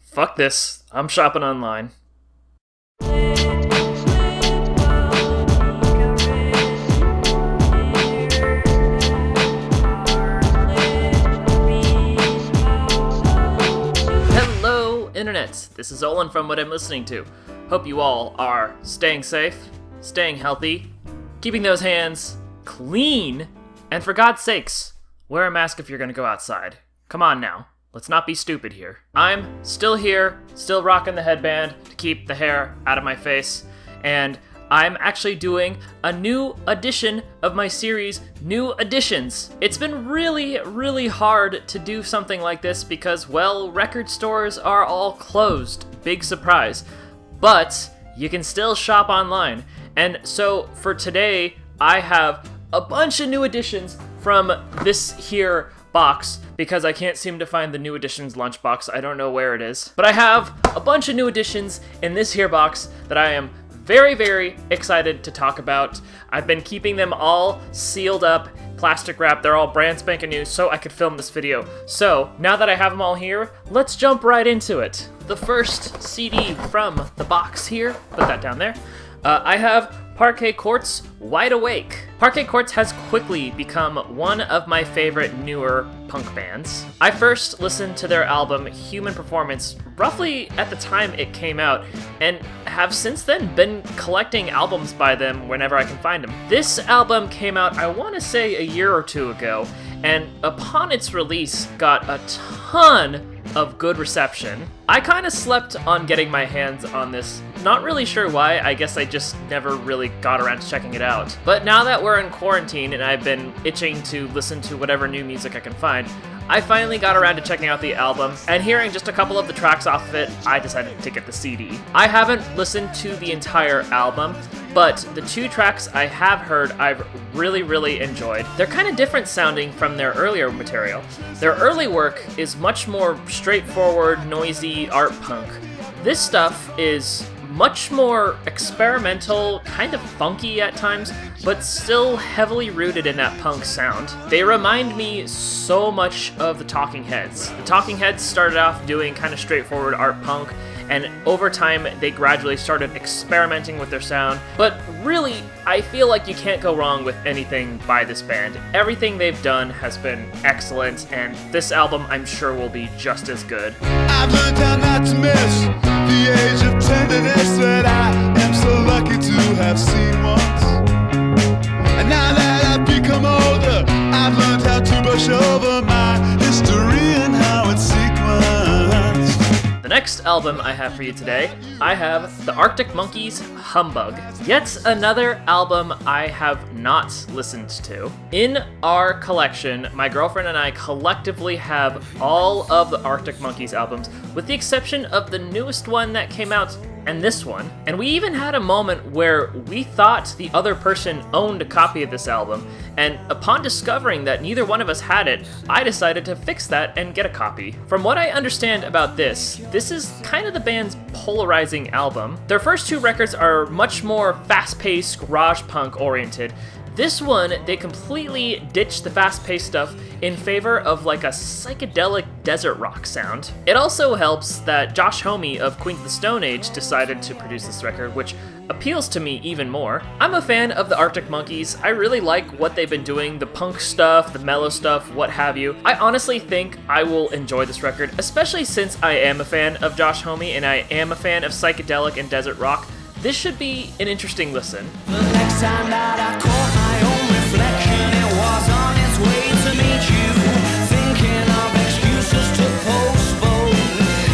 Fuck this. I'm shopping online. Hello, Internet. This is Olin from What I'm Listening To. Hope you all are staying safe, staying healthy, keeping those hands clean, and for God's sakes, wear a mask if you're gonna go outside. Come on now. Let's not be stupid here. I'm still here, still rocking the headband to keep the hair out of my face, and I'm actually doing a new edition of my series, New Editions. It's been really hard to do something like this because, well, record stores are all closed. Big surprise. But you can still shop online. And so for today, I have a bunch of new editions from this here box because I can't seem to find the New Editions lunchbox. I don't know where it is. But I have a bunch of new editions in this here box that I am very excited to talk about. I've been keeping them all sealed up, plastic wrapped. They're all brand spanking new so I could film this video. So now that I have them all here, let's jump right into it. The first CD from the box here, put that down there. I have Parquet Court's Wide Awake. Parquet Court has quickly become one of my favorite newer punk bands. I first listened to their album Human Performance roughly at the time it came out, and have since then been collecting albums by them whenever I can find them. This album came out, I want to say, a year or two ago, and upon its release got a ton of good reception. I kind of slept on getting my hands on this. Not really sure why, I guess I just never really got around to checking it out. But now that we're in quarantine and I've been itching to listen to whatever new music I can find, I finally got around to checking out the album, and hearing just a couple of the tracks off of it, I decided to get the CD. I haven't listened to the entire album, but the two tracks I have heard I've really enjoyed. They're kind of different sounding from their earlier material. Their early work is much more straightforward, noisy art punk. This stuff is much more experimental, kind of funky at times, but still heavily rooted in that punk sound. They remind me so much of the Talking Heads. The Talking Heads started off doing kind of straightforward art punk, and over time they gradually started experimenting with their sound. But really, I feel like you can't go wrong with anything by this band. Everything they've done has been excellent, and this album I'm sure will be just as good. I've learned how not to miss the age of tenderness that I am so lucky to have seen once. And now that I've become older, I've learned how to brush over my history and how it's sequenced. The next album I have for you today, I have the Arctic Monkeys' Humbug. Yet another album I have not listened to. In our collection, my girlfriend and I collectively have all of the Arctic Monkeys albums, with the exception of the newest one that came out and this one. And we even had a moment where we thought the other person owned a copy of this album, and upon discovering that neither one of us had it, I decided to fix that and get a copy. From what I understand about this is kind of the band's polarizing album. Their first two records are much more fast-paced, garage punk oriented. This one, they completely ditched the fast-paced stuff in favor of like a psychedelic desert rock sound. It also helps that Josh Homme of Queens of the Stone Age decided to produce this record, which appeals to me even more. I'm a fan of the Arctic Monkeys. I really like what they've been doing, the punk stuff, the mellow stuff, what have you. I honestly think I will enjoy this record, especially since I am a fan of Josh Homme and I am a fan of psychedelic and desert rock. This should be an interesting listen. The next time that I caught my own reflection, it was on its way to meet you, thinking of excuses to postpone.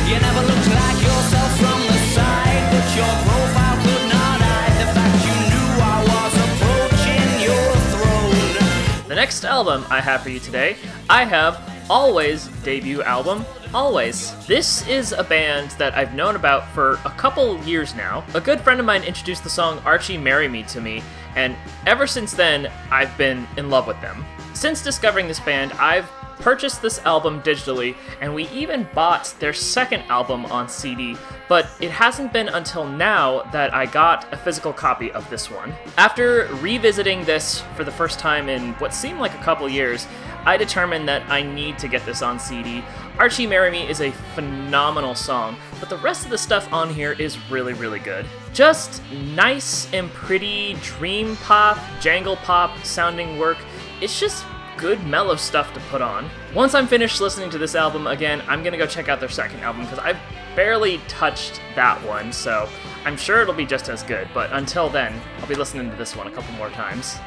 You never looked like yourself from the side, but your profile could not hide the fact you knew I was approaching your throne. The next album I have for you today, I have Alvvays' debut album, Alvvays. This is a band that I've known about for a couple years now. A good friend of mine introduced the song Archie Marry Me to me, and ever since then, I've been in love with them. Since discovering this band, I've purchased this album digitally, and we even bought their second album on CD, but it hasn't been until now that I got a physical copy of this one. After revisiting this for the first time in what seemed like a couple years, I determined that I need to get this on CD. Archie Marry Me is a phenomenal song, but the rest of the stuff on here is really, really good. Just nice and pretty dream pop, jangle pop sounding work. It's just good mellow stuff to put on. Once I'm finished listening to this album again, I'm gonna go check out their second album because I've barely touched that one, so I'm sure it'll be just as good, but until then, I'll be listening to this one a couple more times.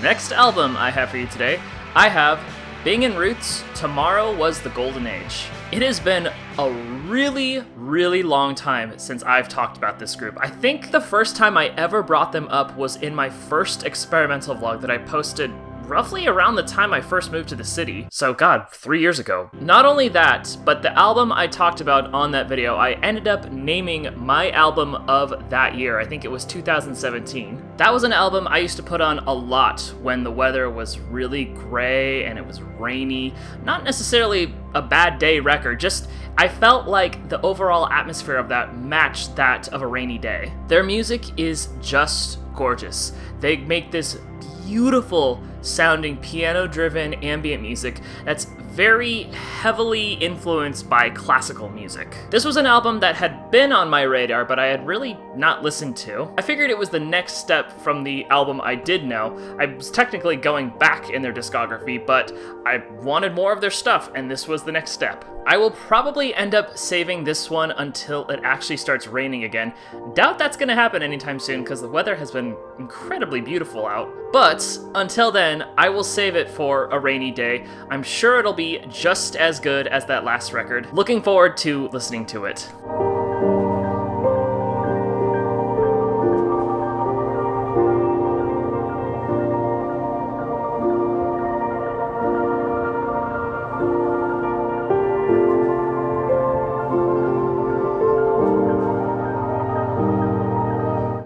Next album I have for you today, I have Bing and Ruth's Tomorrow Was the Golden Age. It has been a really, really long time since I've talked about this group. I think the first time I ever brought them up was in my first experimental vlog that I posted roughly around the time I first moved to the city. So God, 3 years ago. Not only that, but the album I talked about on that video, I ended up naming my album of that year. I think it was 2017. That was an album I used to put on a lot when the weather was really gray and it was rainy. Not necessarily a bad day record, just I felt like the overall atmosphere of that matched that of a rainy day. Their music is just gorgeous. They make this beautiful sounding piano-driven ambient music that's very heavily influenced by classical music. This was an album that had been on my radar, but I had really not listened to. I figured it was the next step from the album I did know. I was technically going back in their discography, but I wanted more of their stuff, and this was the next step. I will probably end up saving this one until it actually starts raining again. Doubt that's gonna happen anytime soon because the weather has been incredibly beautiful out. But until then, I will save it for a rainy day. I'm sure it'll be just as good as that last record. Looking forward to listening to it.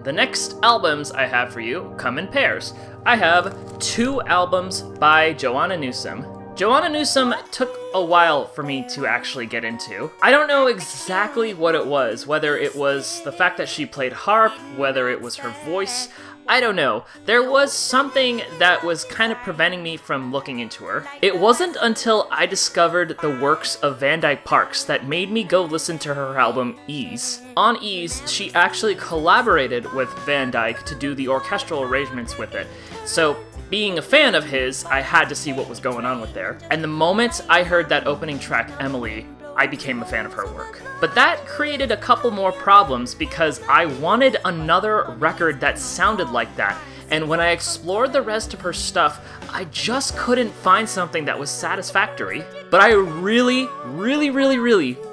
The next albums I have for you come in pairs. I have 2 albums by Joanna Newsom. Joanna Newsom took a while for me to actually get into. I don't know exactly what it was, whether it was the fact that she played harp, whether it was her voice, I don't know. There was something that was kind of preventing me from looking into her. It wasn't until I discovered the works of Van Dyke Parks that made me go listen to her album Ease. On Ease, she actually collaborated with Van Dyke to do the orchestral arrangements with it. So, being a fan of his, I had to see what was going on with there. And the moment I heard that opening track, Emily, I became a fan of her work. But that created a couple more problems because I wanted another record that sounded like that. And when I explored the rest of her stuff, I just couldn't find something that was satisfactory. But I really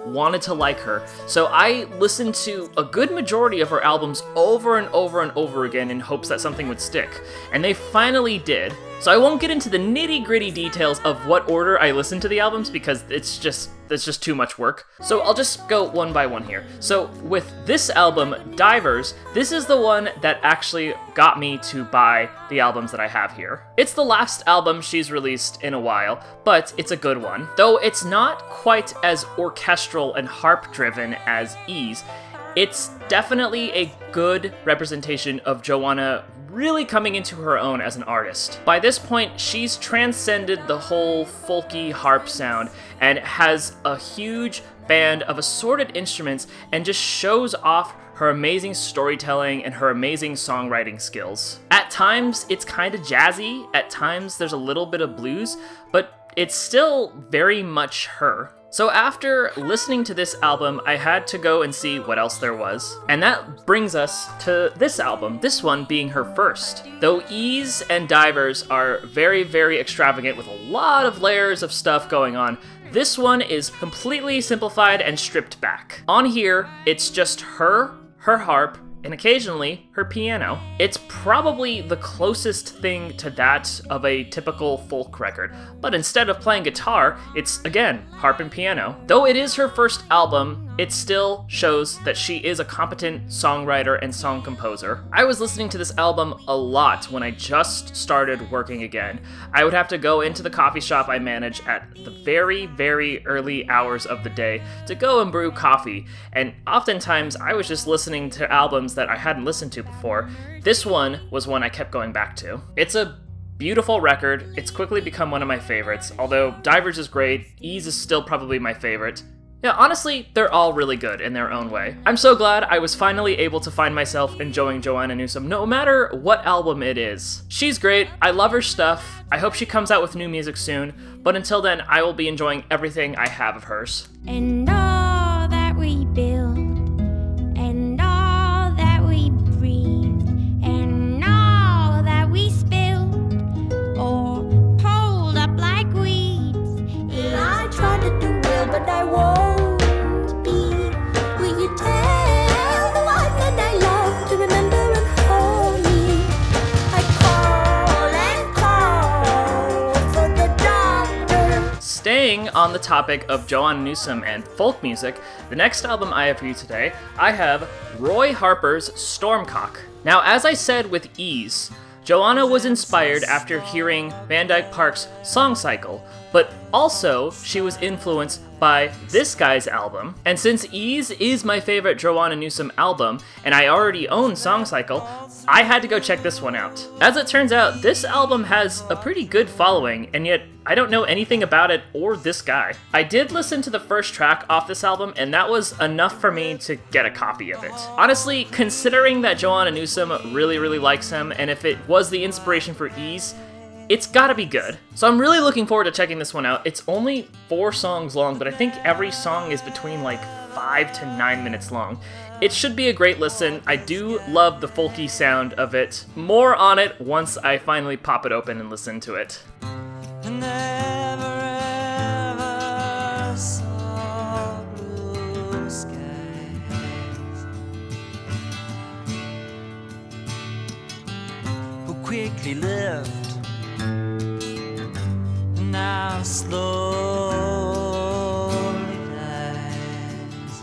wanted to like her. So I listened to a good majority of her albums over and over and over again in hopes that something would stick. And they finally did. So I won't get into the nitty-gritty details of what order I listened to the albums because it's just too much work. So I'll just go one by one here. So with this album, Divers, this is the one that actually got me to buy the albums that I have here. It's the last album she's released in a while, but it's a good one. Though it's not quite as orchestral and harp-driven as Ease, it's definitely a good representation of Joanna really coming into her own as an artist. By this point, she's transcended the whole folky harp sound and has a huge band of assorted instruments and just shows off her amazing storytelling and her amazing songwriting skills. At times, it's kind of jazzy, at times there's a little bit of blues, but it's still very much her. So after listening to this album, I had to go and see what else there was. And that brings us to this album, this one being her first. Though Ease and Divers are very extravagant with a lot of layers of stuff going on, this one is completely simplified and stripped back. On here, it's just her harp, and occasionally her piano. It's probably the closest thing to that of a typical folk record, but instead of playing guitar, it's again harp and piano. Though it is her first album, it still shows that she is a competent songwriter and song composer. I was listening to this album a lot when I just started working again. I would have to go into the coffee shop I manage at the very, very early hours of the day to go and brew coffee, and oftentimes I was just listening to albums that I hadn't listened to before. This one was one I kept going back to. It's a beautiful record. It's quickly become one of my favorites, although Divers is great, Ease is still probably my favorite. Yeah, honestly, they're all really good in their own way. I'm so glad I was finally able to find myself enjoying Joanna Newsom, no matter what album it is. She's great, I love her stuff, I hope she comes out with new music soon, but until then, I will be enjoying everything I have of hers. And all that we build, and all that we breathe, and all that we spilled, or pulled up like weeds. I tried to do well, but I won't be. Will you tell the one that I love to remember and hold me? I call and call for the doctor. Staying on the topic of Joanna Newsom and folk music, the next album I have for you today, I have Roy Harper's Stormcock. Now, as I said with Ease, Joanna was inspired after hearing Van Dyke Park's Song Cycle, but also she was influenced by this guy's album. And since Ease is my favorite Joanna Newsom album, and I already own Song Cycle, I had to go check this one out. As it turns out, this album has a pretty good following, and yet I don't know anything about it or this guy. I did listen to the first track off this album, and that was enough for me to get a copy of it. Honestly, considering that Joanna Newsom really, really likes him, and if it was the inspiration for Ease, it's gotta be good. So I'm really looking forward to checking this one out. It's only 4 songs long, but I think every song is between like 5 to 9 minutes long. It should be a great listen. I do love the folky sound of it. More on it once I finally pop it open and listen to it. Never ever saw blue skies, who quickly lived, now slowly dies.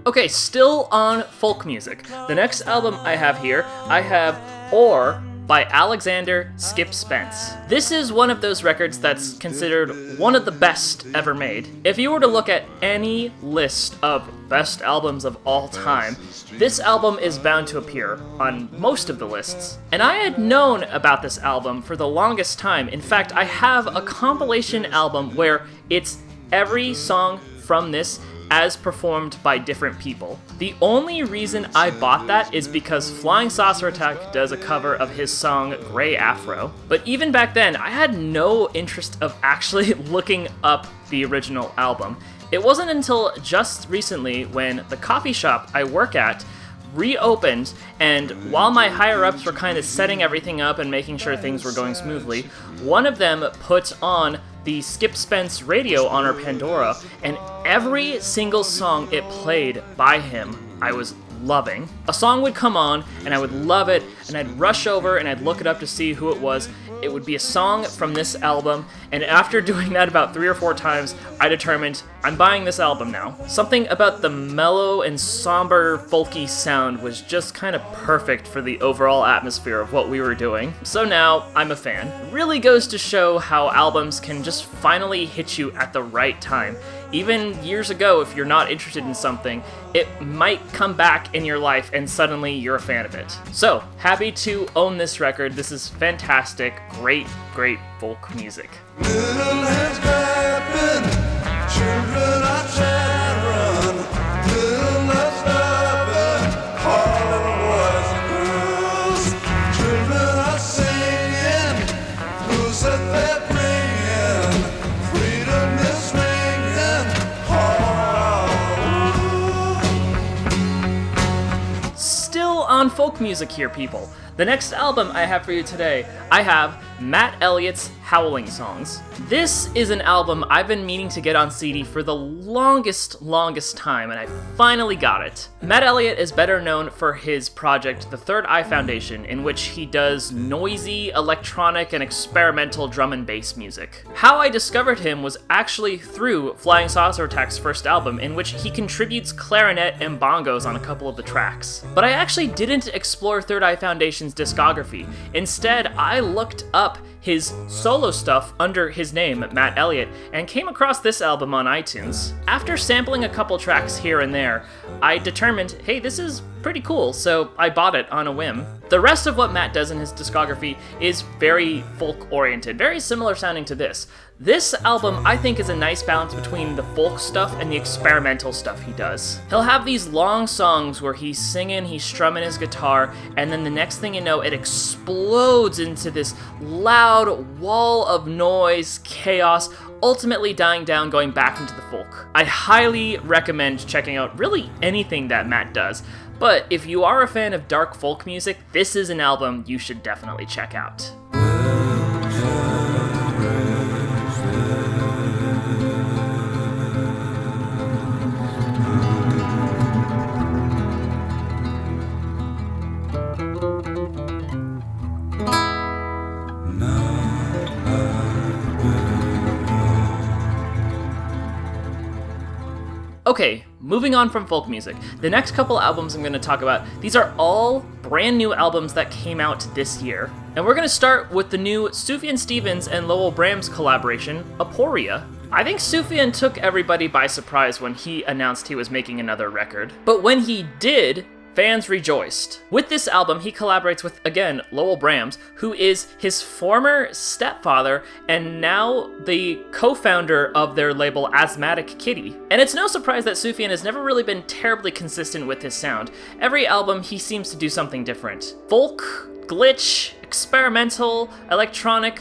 Okay, still on folk music. The next album I have here, I have Or by Alexander Skip Spence. This is one of those records that's considered one of the best ever made. If you were to look at any list of best albums of all time, this album is bound to appear on most of the lists. And I had known about this album for the longest time. In fact, I have a compilation album where it's every song from this as performed by different people. The only reason I bought that is because Flying Saucer Attack does a cover of his song Grey Afro. But even back then, I had no interest of actually looking up the original album. It wasn't until just recently when the coffee shop I work at reopened, and while my higher-ups were kind of setting everything up and making sure things were going smoothly, one of them put on the Skip Spence radio on our Pandora, and every single song it played by him, I was loving. A song would come on, and I would love it, and I'd rush over and I'd look it up to see who it was. It would be a song from this album, and after doing that about 3 or 4 times, I determined, I'm buying this album now. Something about the mellow and somber folky sound was just kind of perfect for the overall atmosphere of what we were doing. So now, I'm a fan. It really goes to show how albums can just finally hit you at the right time. Even years ago, if you're not interested in something, it might come back in your life and suddenly you're a fan of it. So, happy to own this record. This is fantastic, great, great folk music. Little hands clapping, children are chattering, little love's loving, all of the boys and girls. Children are singing, who's that they're bringing? Freedom is swinging, Still on folk music here, people. The next album I have for you today, I have Matt Elliott's Howling songs. This is an album I've been meaning to get on CD for the longest time, and I finally got it. Matt Elliott is better known for his project, The Third Eye Foundation, in which he does noisy, electronic, and experimental drum and bass music. How I discovered him was actually through Flying Saucer Attack's first album, in which he contributes clarinet and bongos on a couple of the tracks. But I actually didn't explore Third Eye Foundation's discography. Instead, I looked up his solo stuff under his name, Matt Elliott, and came across this album on iTunes. After sampling a couple tracks here and there, I determined, hey, this is pretty cool, so I bought it on a whim. The rest of what Matt does in his discography is very folk-oriented, very similar sounding to this. This album, I think, is a nice balance between the folk stuff and the experimental stuff he does. He'll have these long songs where he's singing, he's strumming his guitar, and then the next thing you know, it explodes into this loud wall of noise, chaos, ultimately dying down, going back into the folk. I highly recommend checking out really anything that Matt does, but if you are a fan of dark folk music, this is an album you should definitely check out. Okay, moving on from folk music. The next couple albums I'm going to talk about, these are all brand new albums that came out this year. And we're going to start with the new Sufjan Stevens and Lowell Brams collaboration, Aporia. I think Sufjan took everybody by surprise when he announced he was making another record. But when he did, fans rejoiced. With this album, he collaborates with, again, Lowell Brams, who is his former stepfather and now the co-founder of their label Asthmatic Kitty. And it's no surprise that Sufjan has never really been terribly consistent with his sound. Every album, he seems to do something different. Folk, glitch, experimental, electronic,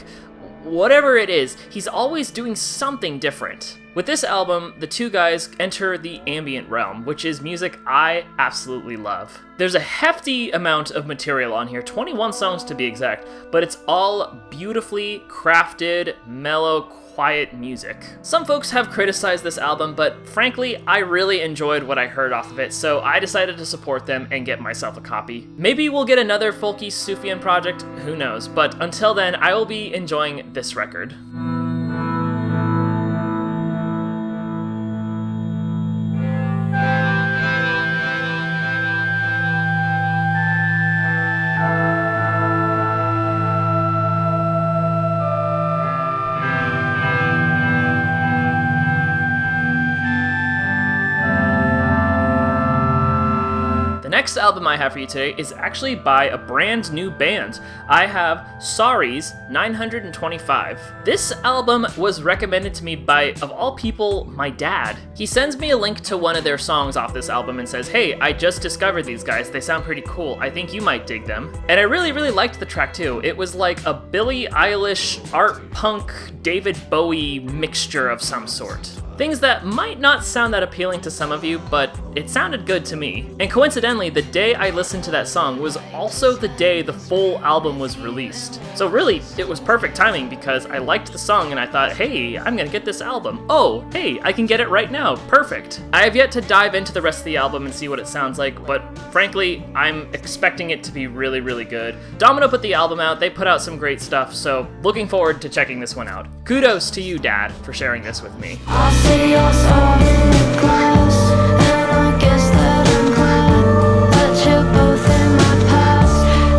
whatever it is, he's always doing something different. With this album, the two guys enter the ambient realm, which is music I absolutely love. There's a hefty amount of material on here, 21 songs to be exact, but it's all beautifully crafted, mellow, quiet music. Some folks have criticized this album, but frankly, I really enjoyed what I heard off of it, so I decided to support them and get myself a copy. Maybe we'll get another folky Sufjan project, who knows, but until then, I will be enjoying this record. The next album I have for you today is actually by a brand new band. I have Sorry's 925. This album was recommended to me by, of all people, my dad. He sends me a link to one of their songs off this album and says, hey, I just discovered these guys, they sound pretty cool, I think you might dig them. And I really liked the track too. It was like a Billie Eilish, art punk, David Bowie mixture of some sort. Things that might not sound that appealing to some of you, but it sounded good to me. And coincidentally, the day I listened to that song was also the day the full album was released. So really, it was perfect timing because I liked the song and I thought, hey, I'm gonna get this album. Oh, hey, I can get it right now, perfect. I have yet to dive into the rest of the album and see what it sounds like, but frankly, I'm expecting it to be really good. Domino put the album out, they put out some great stuff, so looking forward to checking this one out. Kudos to you, Dad, for sharing this with me. I see your soul in the glass, and I guess that I'm glad that you're both in my past.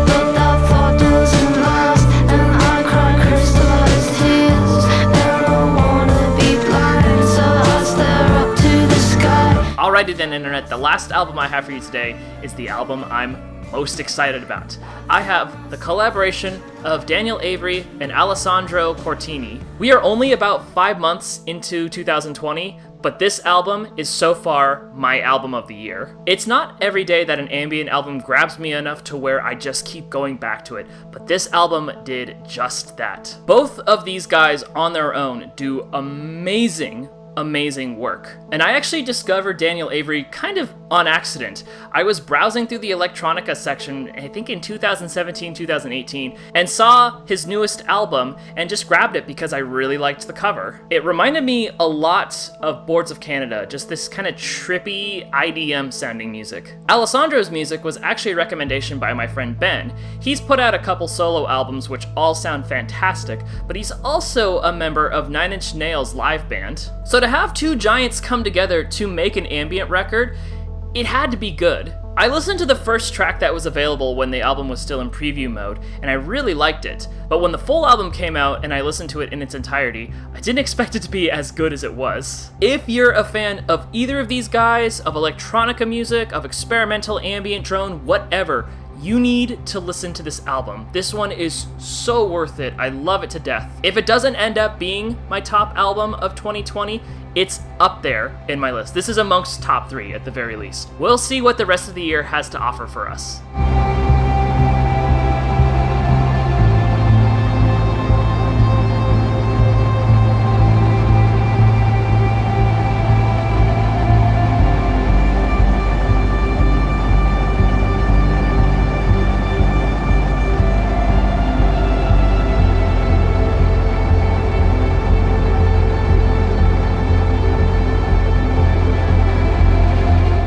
But that thought doesn't last, and I cry crystallized tears, and I wanna be blind, so I stare up to the sky. Alrighty then, Internet, the last album I have for you today is the album I'm most excited about. I have the collaboration of Daniel Avery and Alessandro Cortini. We are only about 5 months into 2020, but this album is so far my album of the year. It's not every day that an ambient album grabs me enough to where I just keep going back to it, but this album did just that. Both of these guys on their own do amazing amazing work. And I actually discovered Daniel Avery kind of on accident. I was browsing through the electronica section, I think in 2017, 2018, and saw his newest album and just grabbed it because I really liked the cover. It reminded me a lot of Boards of Canada, just this kind of trippy IDM sounding music. Alessandro's music was actually a recommendation by my friend Ben. He's put out a couple solo albums which all sound fantastic, but he's also a member of Nine Inch Nails live band. So to have two giants come together to make an ambient record, it had to be good. I listened to the first track that was available when the album was still in preview mode, and I really liked it. But when the full album came out and I listened to it in its entirety, I didn't expect it to be as good as it was. If you're a fan of either of these guys, of electronica music, of experimental ambient drone, whatever, you need to listen to this album. This one is so worth it. I love it to death. If it doesn't end up being my top album of 2020, it's up there in my list. This is amongst top 3 at the very least. We'll see what the rest of the year has to offer for us.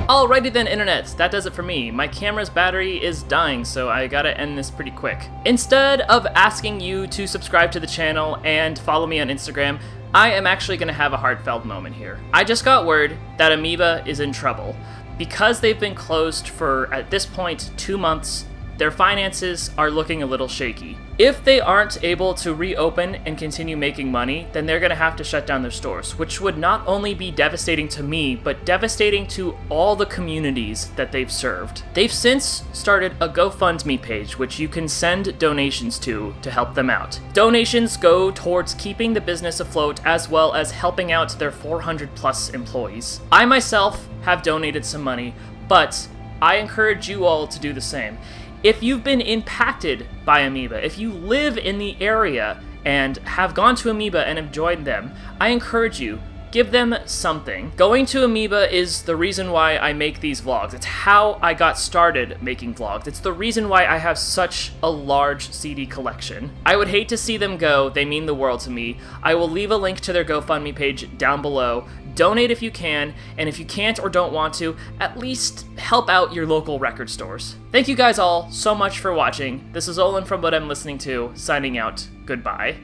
Alrighty then, internets, that does it for me. My camera's battery is dying, so I gotta end this pretty quick. Instead of asking you to subscribe to the channel and follow me on Instagram, I am actually gonna have a heartfelt moment here. I just got word that Amoeba is in trouble. Because they've been closed for, at this point, 2 months, their finances are looking a little shaky. If they aren't able to reopen and continue making money, then they're gonna have to shut down their stores, which would not only be devastating to me, but devastating to all the communities that they've served. They've since started a GoFundMe page, which you can send donations to help them out. Donations go towards keeping the business afloat as well as helping out their 400 plus employees. I myself have donated some money, but I encourage you all to do the same. If you've been impacted by Amoeba, if you live in the area and have gone to Amoeba and have joined them, I encourage you, give them something. Going to Amoeba is the reason why I make these vlogs. It's how I got started making vlogs. It's the reason why I have such a large CD collection. I would hate to see them go. They mean the world to me. I will leave a link to their GoFundMe page down below. Donate if you can, and if you can't or don't want to, at least help out your local record stores. Thank you guys all so much for watching. This is Olin from What I'm Listening To, signing out. Goodbye.